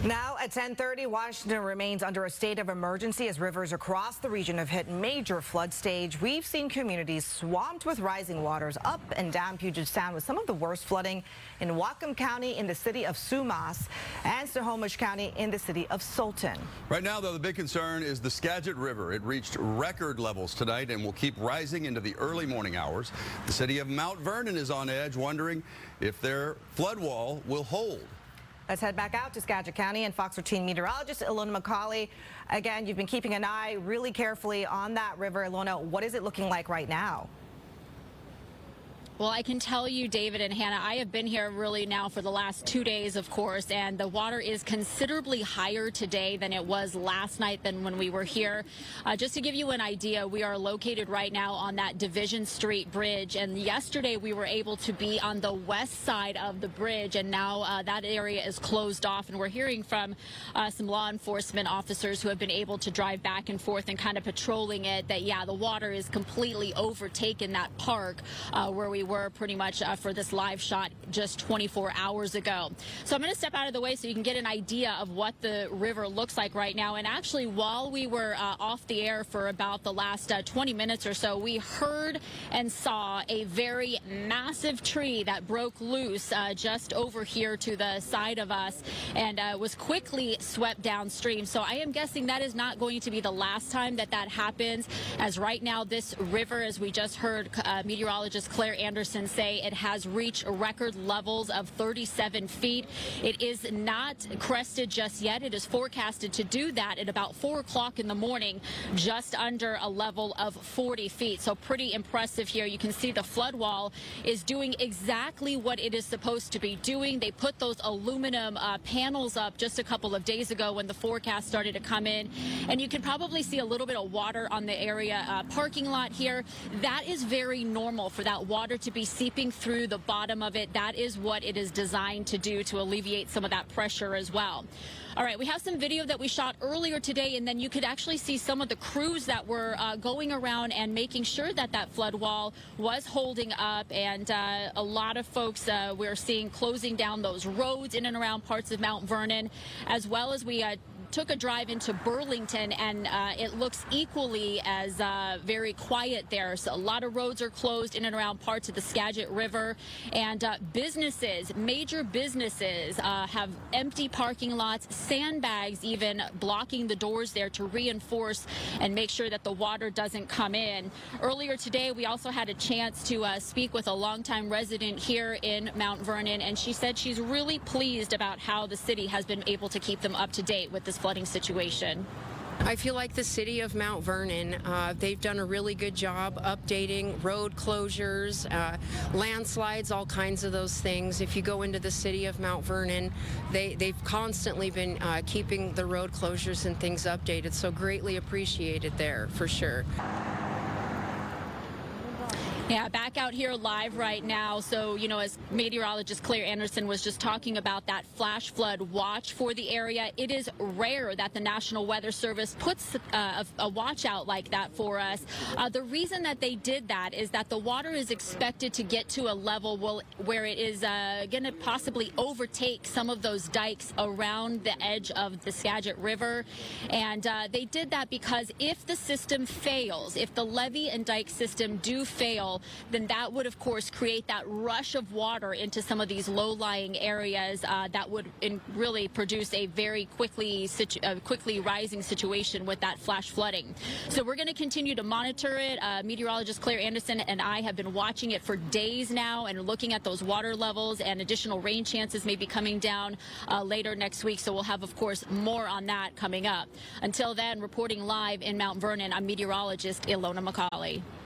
Now at 10:30, Washington remains under a state of emergency as rivers across the region have hit major flood stage. We've seen communities swamped with rising waters up and down Puget Sound, with some of the worst flooding in Whatcom County in the city of Sumas and Snohomish County in the city of Sultan. Right now, though, the big concern is the Skagit River. It reached record levels tonight and will keep rising into the early morning hours. The city of Mount Vernon is on edge, wondering if their flood wall will hold. Let's head back out to Skagit County and Fox 13 meteorologist Ilona McCauley. Again, you've been keeping an eye really carefully on that river. Ilona, what is it looking like right now? Well, I can tell you, David and Hannah, I have been here really now for the last 2 days, of course, and the water is considerably higher today than it was last night than when we were here. Just to give you an idea, we are located right now on that Division Street Bridge, and yesterday we were able to be on the west side of the bridge, and now that area is closed off, and we're hearing from some law enforcement officers who have been able to drive back and forth and kind of patrolling it, that, yeah, the water is completely overtaken that park where we were pretty much for this live shot just 24 hours ago. So I'm going to step out of the way so you can get an idea of what the river looks like right now. And actually, while we were off the air for about the last 20 minutes or so, we heard and saw a very massive tree that broke loose just over here to the side of us and was quickly swept downstream. So I am guessing that is not going to be the last time that that happens, as right now this river, as we just heard meteorologist Claire Anderson say, it has reached record levels of 37 feet. It is not crested just yet. It is forecasted to do that at about 4 o'clock in the morning, just under a level of 40 feet. So pretty impressive here. You can see the flood wall is doing exactly what it is supposed to be doing. They put those aluminum panels up just a couple of days ago when the forecast started to come in, and you can probably see a little bit of water on the area parking lot here. That is very normal for that water to be seeping through the bottom of it. That is what it is designed to do, to alleviate some of that pressure as well. All right, we have some video that we shot earlier today, and then you could actually see some of the crews that were going around and making sure that that flood wall was holding up, and a lot of folks we're seeing closing down those roads in and around parts of Mount Vernon, as well as we took a drive into Burlington, and it looks equally as very quiet there. So a lot of roads are closed in and around parts of the Skagit River, and businesses, major businesses, have empty parking lots, sandbags even blocking the doors there to reinforce and make sure that the water doesn't come in. Earlier today, we also had a chance to speak with a longtime resident here in Mount Vernon, and she said she's really pleased about how the city has been able to keep them up to date with this flooding situation. I feel like the city of Mount Vernon, they've done a really good job updating road closures, landslides, all kinds of those things. If you go into the city of Mount Vernon, they've constantly been keeping the road closures and things updated, so greatly appreciated there for sure. Yeah, back out here live right now. So, you know, as meteorologist Claire Anderson was just talking about that flash flood watch for the area, it is rare that the National Weather Service puts a watch out like that for us. The reason that they did that is that the water is expected to get to a level where it is going to possibly overtake some of those dikes around the edge of the Skagit River. And they did that because if the system fails, if the levee and dike system do fail, then that would, of course, create that rush of water into some of these low-lying areas that would really produce a very quickly rising situation with that flash flooding. So we're going to continue to monitor it. Meteorologist Claire Anderson and I have been watching it for days now and looking at those water levels, and additional rain chances may be coming down later next week. So we'll have, of course, more on that coming up. Until then, reporting live in Mount Vernon, I'm meteorologist Ilona McCauley.